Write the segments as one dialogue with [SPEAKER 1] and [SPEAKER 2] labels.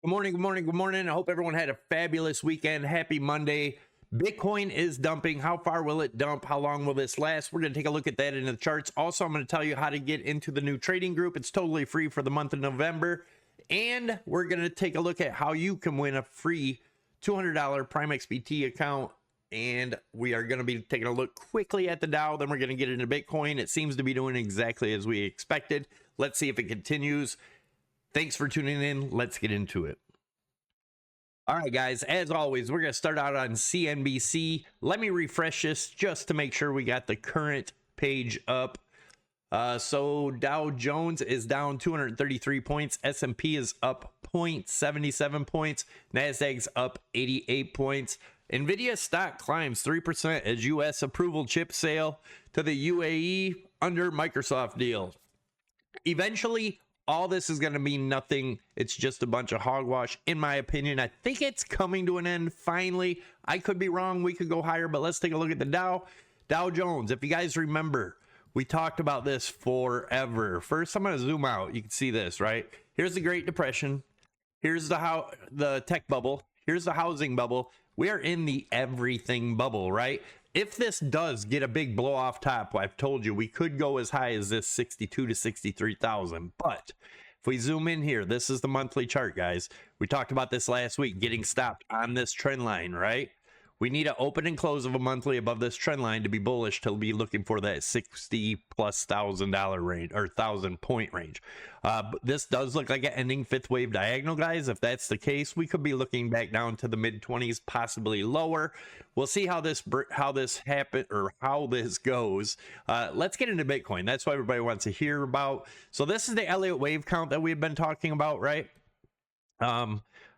[SPEAKER 1] Good morning, good morning, good morning. I hope everyone had a fabulous weekend. Happy Monday. Bitcoin is dumping. How far will it dump? How long will this last? We're going to take a look at that in the charts. Also, I'm going to tell you how to get into the new trading group. It's totally free for the month of November. And we're going to take a look at how you can win a free $200 Prime XBT account. And we are going to be taking a look quickly at the Dow. Then we're going to get into Bitcoin. It seems to be doing exactly as we expected. Let's see if it continues. Thanks for tuning in. Let's get into it. All right, guys, as always, we're going to start out on CNBC. Let me refresh this just to make sure we got the current page up. So Dow Jones is down 233 points. S&P is up 0.77 points. NASDAQ's up 88 points. NVIDIA stock climbs 3% as U.S. approval chip sale to the UAE under Microsoft deal. Eventually, all this is going to mean nothing. It's just a bunch of hogwash, in my opinion. I think it's coming to an end finally. I could be wrong. We could go higher, but let's take a look at the Dow. Dow Jones, if you guys remember, we talked about this forever. First, I'm going to zoom out. You can see this, right? Here's the Great Depression. Here's the tech bubble. Here's the housing bubble. We are in the everything bubble, right? If this does get a big blow off top, I've told you we could go as high as this 62 to 63,000. But if we zoom in here, this is the monthly chart, guys. We talked about this last week, getting stopped on this trend line, right? We need an open and close of a monthly above this trend line to be bullish, to be looking for that 60 plus $1,000 range or 1,000 point range. But this does look like an ending fifth wave diagonal, guys. If that's the case, we could be looking back down to the mid 20s, possibly lower. We'll see how this happen or how this goes. Let's get into Bitcoin. That's what everybody wants to hear about. So this is the Elliott wave count that we've been talking about, right?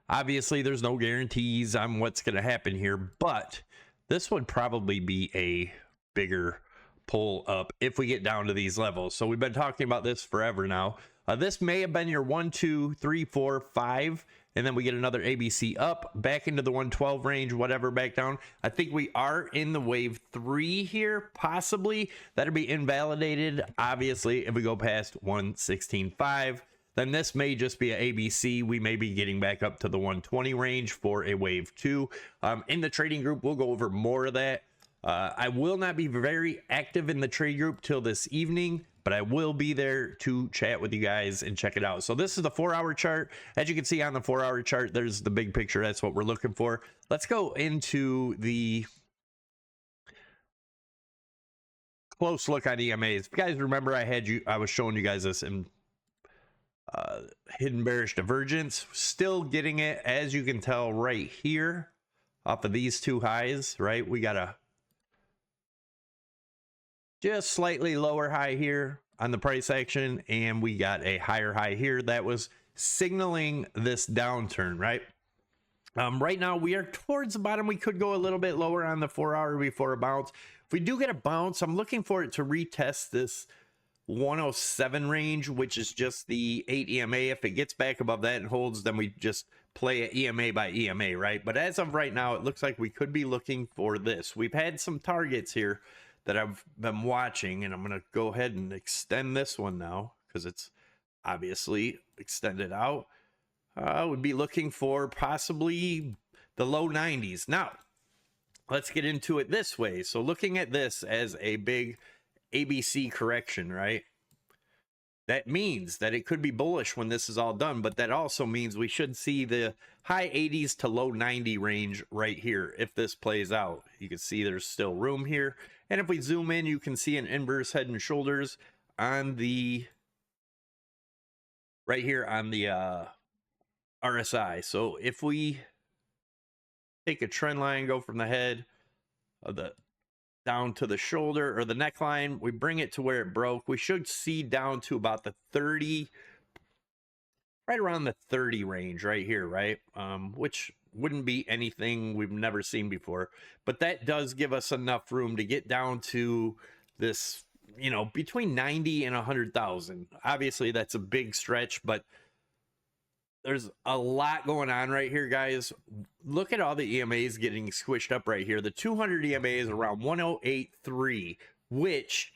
[SPEAKER 1] Obviously, there's no guarantees on what's going to happen here, but this would probably be a bigger pull up if we get down to these levels. So we've been talking about this forever now. This may have been your 1, 2, 3, 4, 5, and then we get another ABC up, back into the 112 range, whatever, back down. I think we are in the wave 3 here, possibly. That'll be invalidated, obviously, if we go past 116.5. Then this may just be an ABC. We may be getting back up to the 120 range for a wave 2. In the trading group, we'll go over more of that. I will not be very active in the trade group till this evening, but I will be there to chat with you guys and check it out. So this is the 4-hour chart. As you can see on the 4-hour chart, there's the big picture. That's what we're looking for. Let's go into the close look on EMAs. If you guys remember, I was showing you guys this in hidden bearish divergence. Still getting it, as you can tell right here, off of these two highs, right? We got a just slightly lower high here on the price action, and we got a higher high here that was signaling this downturn, right? Right now we are towards the bottom. We could go a little bit lower on the 4-hour before a bounce. If we do get a bounce, I'm looking for it to retest this 107 range, which is just the 8 EMA. If it gets back above that and holds, then we just play it EMA by EMA, right? But as of right now, it looks like we could be looking for this. We've had some targets here that I've been watching, and I'm going to go ahead and extend this one now because it's obviously extended out. I would be looking for possibly the low 90s. Now, let's get into it this way. So looking at this as a big ABC correction, right? That means that it could be bullish when this is all done, but that also means we should see the high 80s to low 90 range right here if this plays out. You can see there's still room here. And if we zoom in, you can see an inverse head and shoulders on the right here on the RSI. So if we take a trend line, go from the head of the down to the shoulder or the neckline, we bring it to where it broke, we should see down to about the 30, right around the 30 range right here, right? Which wouldn't be anything we've never seen before, but that does give us enough room to get down to this, you know, between 90 and 100,000. Obviously that's a big stretch, but there's a lot going on right here, guys. Look at all the EMAs getting squished up right here. The 200 EMA is around 108.3, which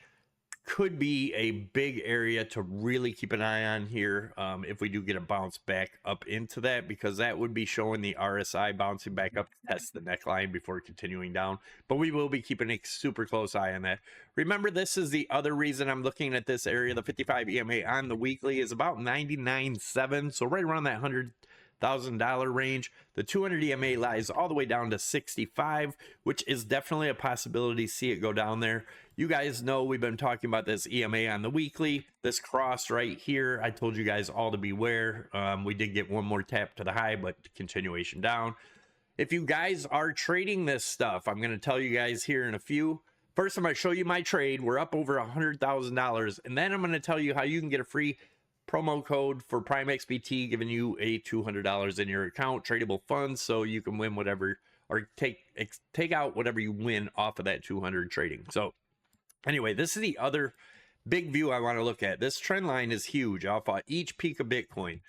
[SPEAKER 1] could be a big area to really keep an eye on here if we do get a bounce back up into that, because that would be showing the RSI bouncing back up to test the neckline before continuing down. But we will be keeping a super close eye on that. Remember, this is the other reason I'm looking at this area. The 55 EMA on the weekly is about 99.7, so right around that $100,000 range. The 200 EMA lies all the way down to 65, which is definitely a possibility. See it go down there. You guys know we've been talking about this EMA on the weekly, this cross right here. I told you guys all to beware. We did get one more tap to the high, but continuation down. If you guys are trading this stuff, I'm going to tell you guys here in a few. First, I'm going to show you my trade. We're up over $100,000, and then I'm going to tell you how you can get a free promo code for Prime XBT, giving you a $200 in your account, tradable funds, so you can win whatever, or take out whatever you win off of that 200 trading. So anyway, this is the other big view I want to look at. This trend line is huge off of each peak of Bitcoin.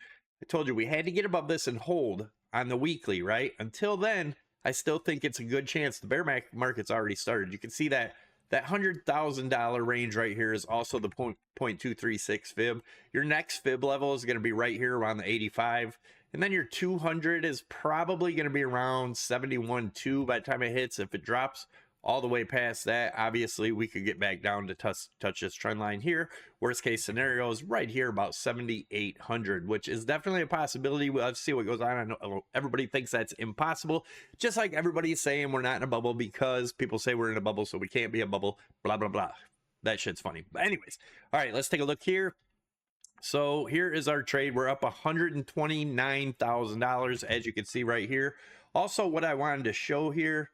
[SPEAKER 1] I told you we had to get above this and hold on the weekly, right? Until then, I still think it's a good chance. The bear market's already started. You can see that $100,000 range right here is also the 0.236 fib. Your next fib level is going to be right here around the 85. And then your 200 is probably going to be around 71.2 by the time it hits. If it drops all the way past that, obviously we could get back down to touch this trend line here. Worst case scenario is right here about 7,800, which is definitely a possibility. We'll see what goes on. I know everybody thinks that's impossible, just like everybody's saying we're not in a bubble because people say we're in a bubble, so we can't be a bubble, blah blah blah. That shit's funny. But anyways, all right, let's take a look here. So here is our trade. We're up $129,000, as you can see right here. Also, what I wanted to show here,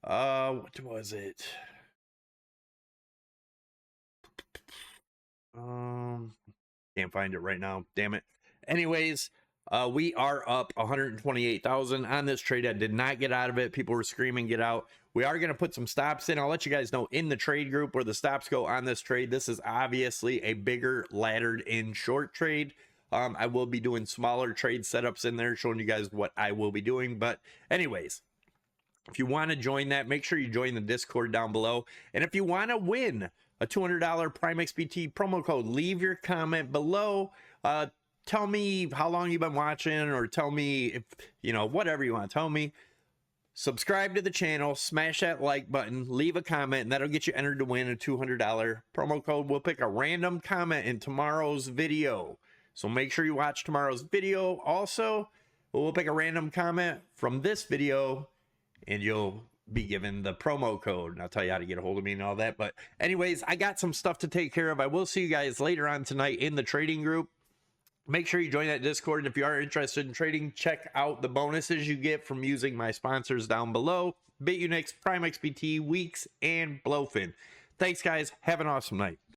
[SPEAKER 1] what was it? Can't find it right now, damn it. Anyways, we are up 128,000 on this trade. I did not get out of it. People were screaming get out. We are going to put some stops in. I'll let you guys know in the trade group where the stops go on this trade. This is obviously a bigger laddered in short trade. I will be doing smaller trade setups in there, showing you guys what I will be doing. But anyways, if you want to join that, make sure you join the Discord down below. And if you want to win a $200 Prime XBT promo code, leave your comment below. Tell me how long you've been watching, or tell me if, you know, whatever you want to tell me. Subscribe to the channel, smash that like button, leave a comment, and that'll get you entered to win a $200 promo code. We'll pick a random comment in tomorrow's video. So make sure you watch tomorrow's video. Also, we'll pick a random comment from this video, and you'll be given the promo code. And I'll tell you how to get a hold of me and all that. But anyways, I got some stuff to take care of. I will see you guys later on tonight in the trading group. Make sure you join that Discord. And if you are interested in trading, check out the bonuses you get from using my sponsors down below: BITUNIX, Prime XBT, Weeks, and Blowfin. Thanks, guys. Have an awesome night.